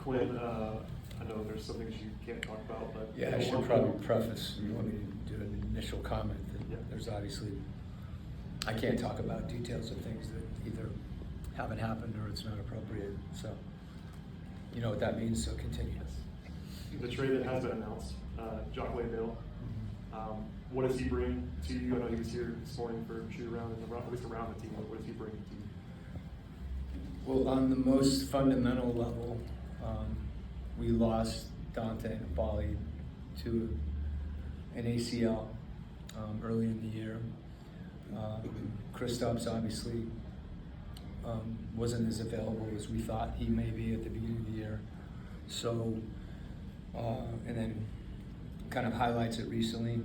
Quinn, I know there's some things you can't talk about, but Yeah, I should probably preface, you want me to do an initial comment that Yeah. there's obviously, I can't talk about details of things that either haven't happened or it's not appropriate, so you know what that means, so continue. The trade that has been announced, Jock Laydale, what does he bring to you? I know he was here this morning for shoot around and at least around the team. What does he bring to you? Well, on the most fundamental level, we lost Dante and Bali to an ACL early in the year. Kristaps obviously wasn't as available as we thought he may be at the beginning of the year. So, and then kind of highlights it recently.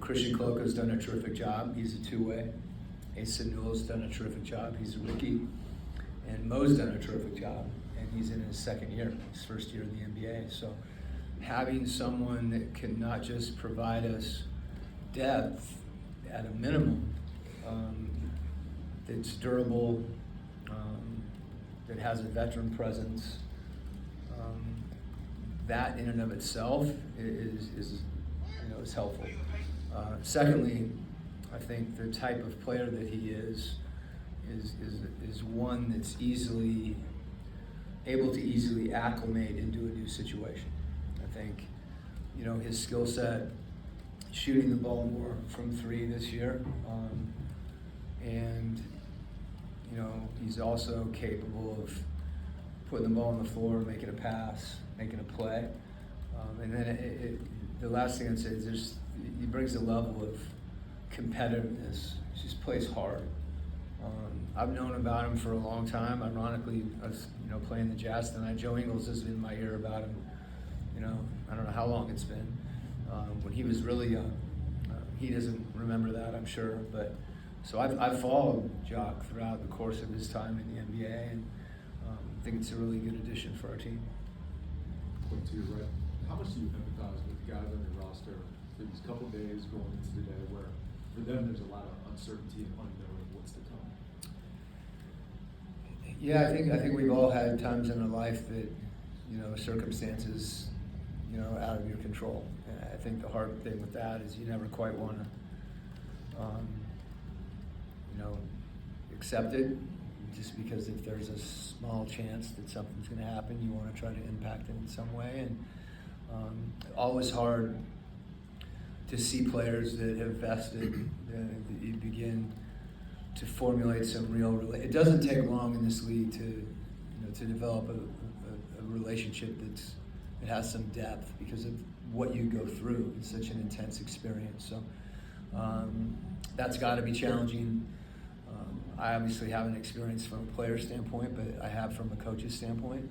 Christian Cloco's done a terrific job. He's a two-way. Asa Newell's done a terrific job. He's a rookie. And Mo's done a terrific job. And he's in his second year, his first year in the NBA. So having someone that can not just provide us depth at a minimum, that's durable, that has a veteran presence, that in and of itself is helpful. Secondly, I think the type of player that he is one that's able to easily acclimate into a new situation. I think, his skill set, shooting the ball more from three this year, and he's also capable of putting the ball on the floor, making a pass, making a play, and then the last thing I'd say is he brings a level of competitiveness. He just plays hard. I've known about him for a long time. Ironically, I was playing the Jazz tonight. Joe Ingles is in my ear about him. I don't know how long it's been. When he was really young, he doesn't remember that, I'm sure. But so I've followed Jock throughout the course of his time in the NBA, and I think it's a really good addition for our team. Point to your right. How much do you empathize with the guys on your roster for these couple days going into the day where for them there's a lot of uncertainty and unknown of what's to come? Yeah, I think we've all had times in our life that circumstances out of your control. And I think the hard thing with that is you never quite want to accept it, just because if there's a small chance that something's going to happen, you want to try to impact it in some way. And always hard to see players that have vested, that you begin to formulate some real it doesn't take long in this league to develop a relationship that has some depth because of what you go through. It's such an intense experience. So that's got to be challenging. I obviously haven't experienced from a player standpoint, but I have from a coach's standpoint.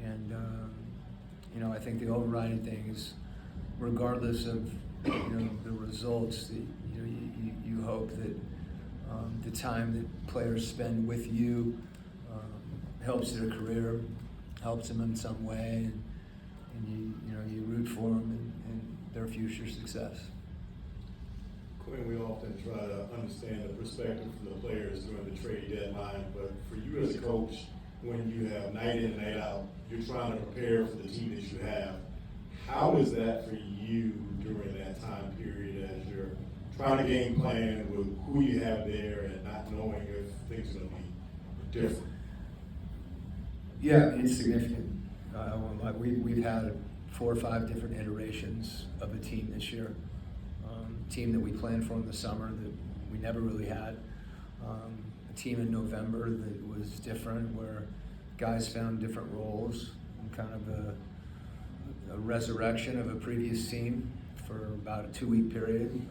And I think the overriding thing is, regardless of the results, that you hope that the time that players spend with you helps their career, helps them in some way, and you root for them and their future success. Quinn, we often try to understand the perspective from the players during the trade deadline, but for you as a coach, when you have night in and night out, you're trying to prepare for the team that you have. How is that for you during that time period as you're trying to game plan with who you have there and not knowing if things are going to be different? Yeah, it's significant. We've had 4 or 5 different iterations of a team this year. Team that we planned for in the summer that we never really had. A team in November that was different, where guys found different roles, and kind of a resurrection of a previous team for about a 2-week period.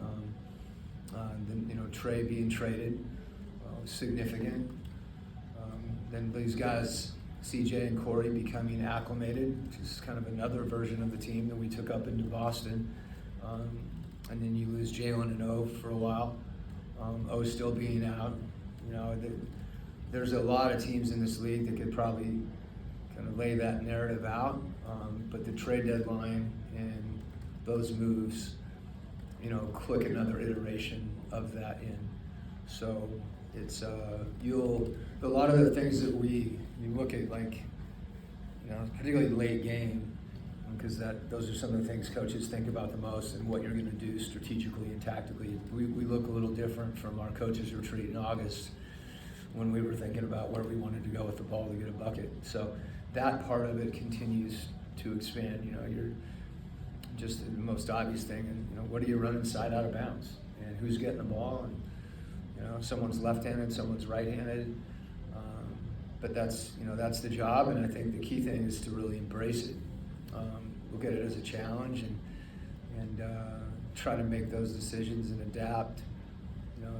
Then Trey being traded was significant. Then these guys, CJ and Corey, becoming acclimated, which is kind of another version of the team that we took up into Boston. And then you lose Jalen and O for a while. O still being out. There's a lot of teams in this league that could probably kind of lay that narrative out. But the trade deadline and those moves, click another iteration of that in. So it's a lot of the things that you look at, like particularly late game, because those are some of the things coaches think about the most and what you're going to do strategically and tactically. We look a little different from our coaches retreat in August when we were thinking about where we wanted to go with the ball to get a bucket. So that part of it continues to expand. You're just the most obvious thing, and what do you run inside out of bounds, and who's getting the ball, and someone's left-handed, someone's right-handed. But that's the job, and I think the key thing is to really embrace it. Look at it as a challenge and try to make those decisions and adapt,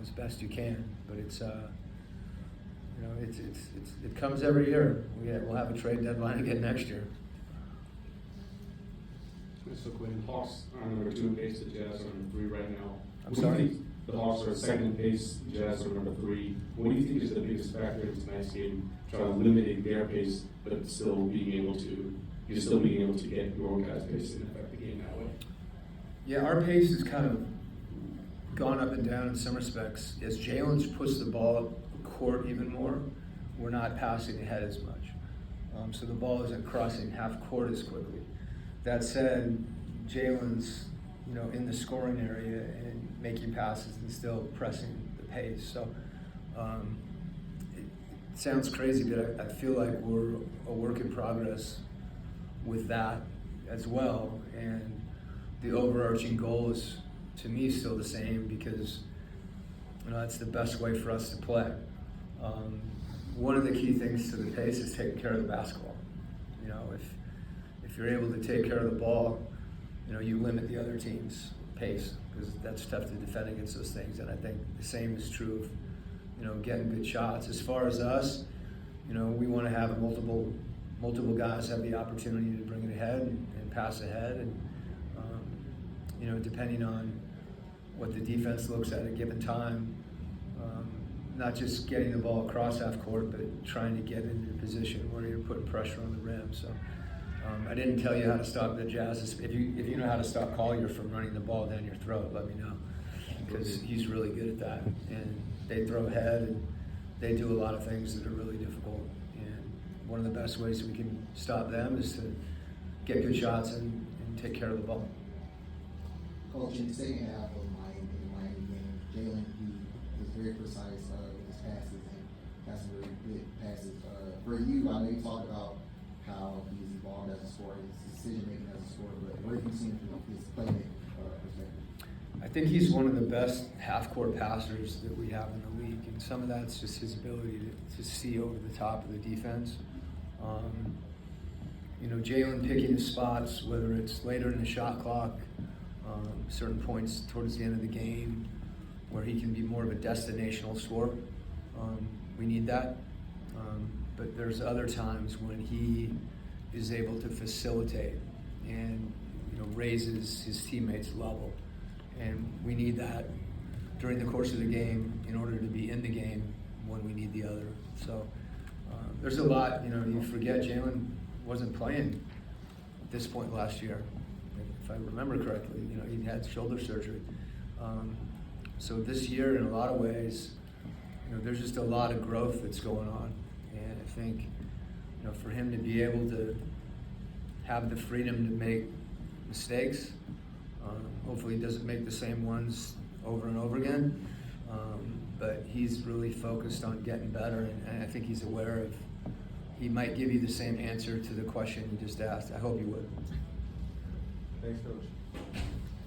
as best you can. But it comes every year. We'll have a trade deadline again next year. So Quinn, Hawks are number 2 in pace, the Jazz are number 3 right now. I'm What do sorry? you think the Hawks are second in pace, the Jazz are number 3. What do you think is the biggest factor in tonight's game, trying to limit their pace, but still being able to get your guys' pace and affect the game that way? Yeah, our pace has kind of gone up and down in some respects. As Jalen's pushed the ball up the court even more, we're not passing ahead as much. So the ball isn't crossing half court as quickly. That said, Jalen's in the scoring area and making passes and still pressing the pace. So it sounds crazy, but I feel like we're a work in progress with that as well. And the overarching goal is, to me, still the same, because that's the best way for us to play. One of the key things to the pace is taking care of the basketball. If you're able to take care of the ball, you limit the other team's pace, because that's tough to defend against those things. And I think the same is true of getting good shots. As far as us, we want to have multiple guys have the opportunity to bring it ahead and pass ahead, and depending on what the defense looks at a given time, not just getting the ball across half court, but trying to get into a position where you're putting pressure on the rim. So I didn't tell you how to stop the Jazz. If you know how to stop Collier from running the ball down your throat, let me know, because he's really good at that. And they throw ahead, and they do a lot of things that are really difficult. And one of the best ways we can stop them is to get good shots and take care of the ball. Coach, in the second half of the Miami game, Jalen, he was very precise with his passes and got some really good passes. For you, I know you talked about how he's involved as a scorer, his decision-making as a scorer, but where have you seen from his playmaking perspective? I think he's one of the best half-court passers that we have in the league, and some of that's just his ability to see over the top of the defense. Jalen picking his spots, whether it's later in the shot clock, certain points towards the end of the game, where he can be more of a destinational scorer. We need that. But there's other times when he is able to facilitate and raises his teammates' level. And we need that during the course of the game in order to be in the game when we need the other. So there's a lot, you forget Jalen wasn't playing at this point last year. If I remember correctly, he had shoulder surgery. So this year, in a lot of ways, there's just a lot of growth that's going on. And I think, for him to be able to have the freedom to make mistakes, hopefully he doesn't make the same ones over and over again, but he's really focused on getting better, and I think he's aware of, he might give you the same answer to the question you just asked. I hope you would. Thanks, Coach.